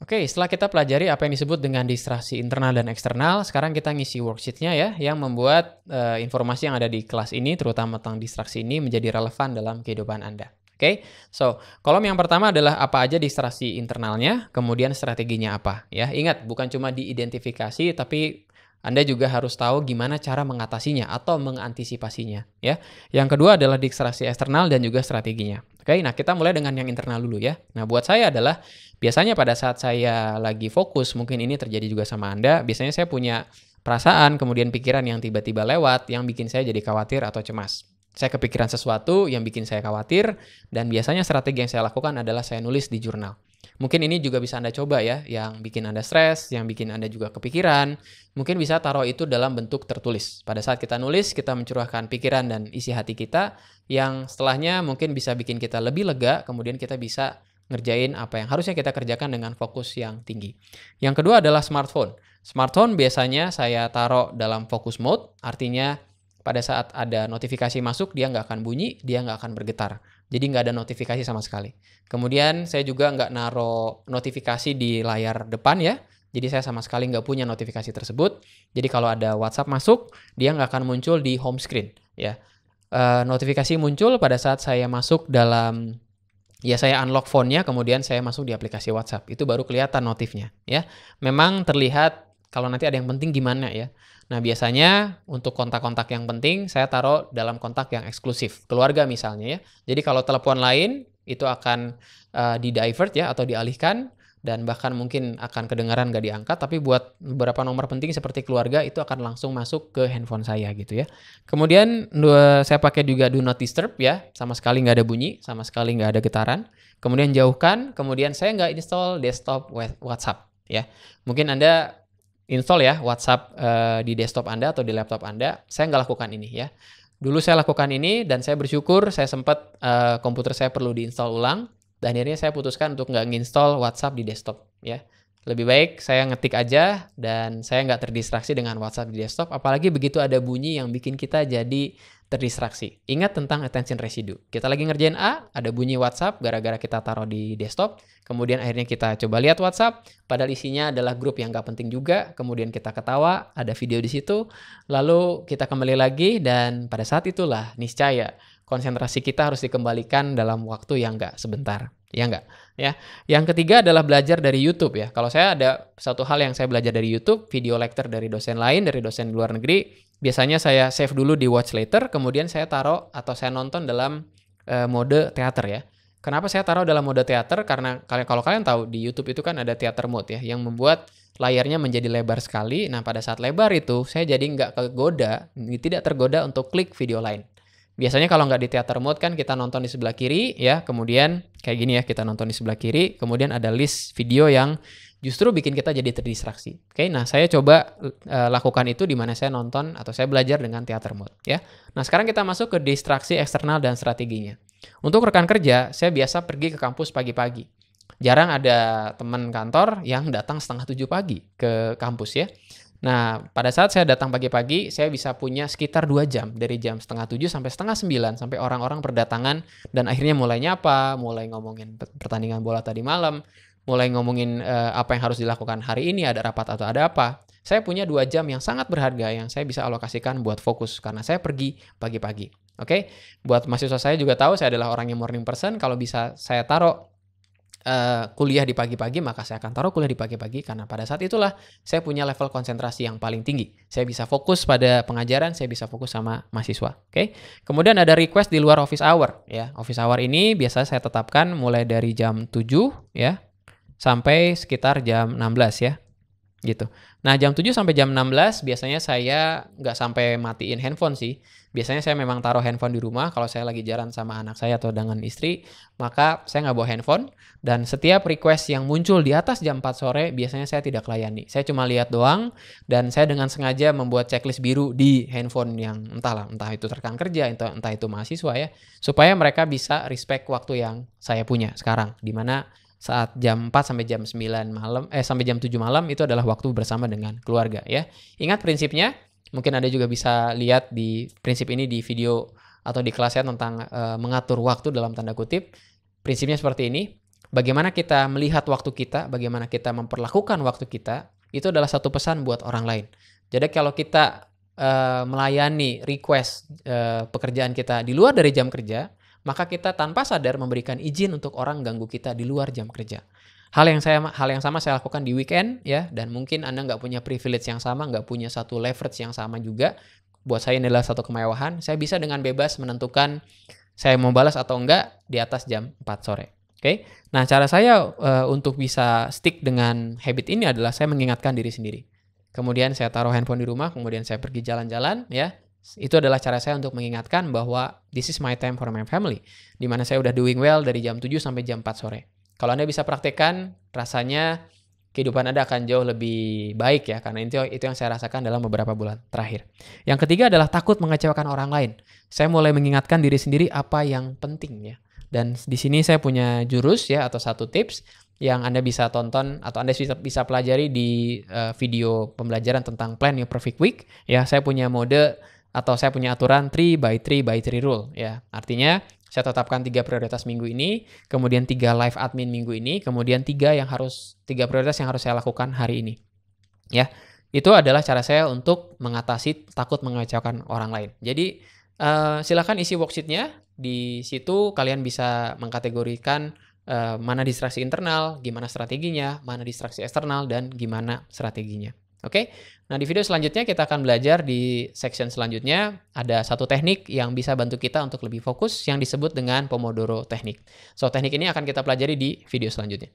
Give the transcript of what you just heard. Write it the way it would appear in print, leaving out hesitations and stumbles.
Oke, setelah kita pelajari apa yang disebut dengan distraksi internal dan eksternal, sekarang kita ngisi worksheet-nya ya, yang membuat informasi yang ada di kelas ini, terutama tentang distraksi ini, menjadi relevan dalam kehidupan Anda. Oke, so kolom yang pertama adalah apa aja distraksi internalnya, kemudian strateginya apa. Ya, ingat bukan cuma diidentifikasi, tapi Anda juga harus tahu gimana cara mengatasinya atau mengantisipasinya. Ya, yang kedua adalah distraksi eksternal dan juga strateginya. Oke, nah kita mulai dengan yang internal dulu ya. Nah, buat saya adalah biasanya pada saat saya lagi fokus, mungkin ini terjadi juga sama Anda, biasanya saya punya perasaan, kemudian pikiran yang tiba-tiba lewat, yang bikin saya jadi khawatir atau cemas. Saya kepikiran sesuatu yang bikin saya khawatir, dan biasanya strategi yang saya lakukan adalah saya nulis di jurnal. Mungkin ini juga bisa Anda coba ya, yang bikin Anda stres, yang bikin Anda juga kepikiran, mungkin bisa taruh itu dalam bentuk tertulis. Pada saat kita nulis, kita mencurahkan pikiran dan isi hati kita, yang setelahnya mungkin bisa bikin kita lebih lega, kemudian kita bisa ngerjain apa yang harusnya kita kerjakan dengan fokus yang tinggi. Yang kedua adalah smartphone. Smartphone biasanya saya taruh dalam focus mode, artinya pada saat ada notifikasi masuk, dia nggak akan bunyi, dia nggak akan bergetar. Jadi nggak ada notifikasi sama sekali. Kemudian saya juga nggak naruh notifikasi di layar depan ya, jadi saya sama sekali nggak punya notifikasi tersebut. Jadi kalau ada WhatsApp masuk, dia nggak akan muncul di home screen. Ya, notifikasi muncul pada saat saya masuk dalam. Ya, saya unlock phone-nya, kemudian saya masuk di aplikasi WhatsApp. Itu baru kelihatan notifnya, ya. Memang terlihat kalau nanti ada yang penting gimana ya. Nah, biasanya untuk kontak-kontak yang penting, saya taruh dalam kontak yang eksklusif. Keluarga misalnya ya. Jadi kalau telepon lain, itu akan di-divert ya, atau dialihkan. Dan bahkan mungkin akan kedengaran nggak diangkat, tapi buat beberapa nomor penting seperti keluarga, itu akan langsung masuk ke handphone saya gitu ya. Kemudian saya pakai juga do not disturb ya, sama sekali nggak ada bunyi, sama sekali nggak ada getaran. Kemudian jauhkan, kemudian saya nggak install desktop WhatsApp ya. Mungkin Anda install ya WhatsApp di desktop Anda atau di laptop Anda, saya nggak lakukan ini ya. Dulu saya lakukan ini dan saya bersyukur saya sempat komputer saya perlu diinstal ulang. Dan akhirnya saya putuskan untuk nggak nginstall WhatsApp di desktop ya. Lebih baik saya ngetik aja dan saya nggak terdistraksi dengan WhatsApp di desktop. Apalagi begitu ada bunyi yang bikin kita jadi terdistraksi. Ingat tentang attention residue. Kita lagi ngerjain A, ada bunyi WhatsApp gara-gara kita taruh di desktop. Kemudian akhirnya kita coba lihat WhatsApp, padahal isinya adalah grup yang nggak penting juga. Kemudian kita ketawa, ada video di situ. Lalu kita kembali lagi dan pada saat itulah niscaya konsentrasi kita harus dikembalikan dalam waktu yang nggak sebentar. Ya nggak? Ya. Yang ketiga adalah belajar dari YouTube ya. Kalau saya ada satu hal yang saya belajar dari YouTube, video lecture dari dosen lain, dari dosen luar negeri, biasanya saya save dulu di watch later, kemudian saya taruh atau saya nonton dalam mode teater ya. Kenapa saya taruh dalam mode teater? Karena kalau kalian tahu di YouTube itu kan ada theater mode ya, yang membuat layarnya menjadi lebar sekali. Nah, pada saat lebar itu, saya jadi nggak tidak tergoda untuk klik video lain. Biasanya kalau nggak di theater mode kan kita nonton di sebelah kiri ya, kemudian kayak gini ya, kita nonton di sebelah kiri, kemudian ada list video yang justru bikin kita jadi terdistraksi. Oke, nah saya coba lakukan itu di mana saya nonton atau saya belajar dengan theater mode ya. Nah, sekarang kita masuk ke distraksi eksternal dan strateginya. Untuk rekan kerja, saya biasa pergi ke kampus pagi-pagi. Jarang ada teman kantor yang datang 6:30 pagi ke kampus ya. Nah, pada saat saya datang pagi-pagi, saya bisa punya sekitar 2 jam, dari jam 8:30 sampai 8:30, sampai orang-orang berdatangan, dan akhirnya mulai nyapa, mulai ngomongin pertandingan bola tadi malam, mulai ngomongin apa yang harus dilakukan hari ini, ada rapat atau ada apa. Saya punya 2 jam yang sangat berharga yang saya bisa alokasikan buat fokus, karena saya pergi pagi-pagi. Oke? Buat mahasiswa saya juga tahu, saya adalah orang yang morning person, kalau bisa saya taruh kuliah di pagi-pagi, maka saya akan taruh kuliah di pagi-pagi karena pada saat itulah saya punya level konsentrasi yang paling tinggi. Saya bisa fokus pada pengajaran, saya bisa fokus sama mahasiswa. Oke. Kemudian ada request di luar office hour ya. Office hour ini biasa saya tetapkan mulai dari jam 7 ya sampai sekitar jam 16 ya. Gitu. Nah, jam 7 sampai jam 16 biasanya saya nggak sampai matiin handphone sih. Biasanya saya memang taruh handphone di rumah kalau saya lagi jalan sama anak saya atau dengan istri, maka saya nggak bawa handphone. Dan setiap request yang muncul di atas jam 4 sore biasanya saya tidak layani. Saya cuma lihat doang dan saya dengan sengaja membuat checklist biru di handphone yang entah itu rekan kerja, entah itu mahasiswa ya, supaya mereka bisa respect waktu yang saya punya sekarang, di mana saat jam 4 sampai jam 9 malam sampai jam 7 malam itu adalah waktu bersama dengan keluarga ya. Ingat prinsipnya, mungkin Anda juga bisa lihat di prinsip ini di video atau di kelasnya tentang mengatur waktu dalam tanda kutip. Prinsipnya seperti ini. bagaimana kita melihat waktu kita, bagaimana kita memperlakukan waktu kita, itu adalah satu pesan buat orang lain. Jadi kalau kita melayani request pekerjaan kita di luar dari jam kerja, maka kita tanpa sadar memberikan izin untuk orang ganggu kita di luar jam kerja. Hal yang sama saya lakukan di weekend ya, dan mungkin Anda nggak punya privilege yang sama, nggak punya satu leverage yang sama juga. Buat saya ini adalah satu kemewahan. Saya bisa dengan bebas menentukan saya mau balas atau enggak di atas jam 4 sore. Oke. Nah, cara saya untuk bisa stick dengan habit ini adalah saya mengingatkan diri sendiri. Kemudian saya taruh handphone di rumah, kemudian saya pergi jalan-jalan ya. Itu adalah cara saya untuk mengingatkan bahwa this is my time for my family. Di mana saya udah doing well dari jam 7 sampai jam 4 sore. Kalau Anda bisa praktekkan, rasanya kehidupan Anda akan jauh lebih baik ya, karena itu yang saya rasakan dalam beberapa bulan terakhir. Yang ketiga adalah takut mengecewakan orang lain. Saya mulai mengingatkan diri sendiri apa yang penting ya. Dan di sini saya punya jurus ya, atau satu tips yang Anda bisa tonton atau Anda bisa pelajari di video pembelajaran tentang Plan Your Perfect Week ya. Saya punya mode atau saya punya aturan 3x3x3 rule ya. Artinya saya tetapkan 3 prioritas minggu ini, kemudian 3 live admin minggu ini, kemudian 3 prioritas yang harus saya lakukan hari ini. Ya. Itu adalah cara saya untuk mengatasi takut mengecewakan orang lain. Jadi silakan isi worksheet-nya. Di situ kalian bisa mengkategorikan mana distraksi internal, gimana strateginya, mana distraksi eksternal, dan gimana strateginya. Oke? Nah, di video selanjutnya kita akan belajar di section selanjutnya. Ada satu teknik yang bisa bantu kita untuk lebih fokus yang disebut dengan Pomodoro Technique. So, teknik ini akan kita pelajari di video selanjutnya.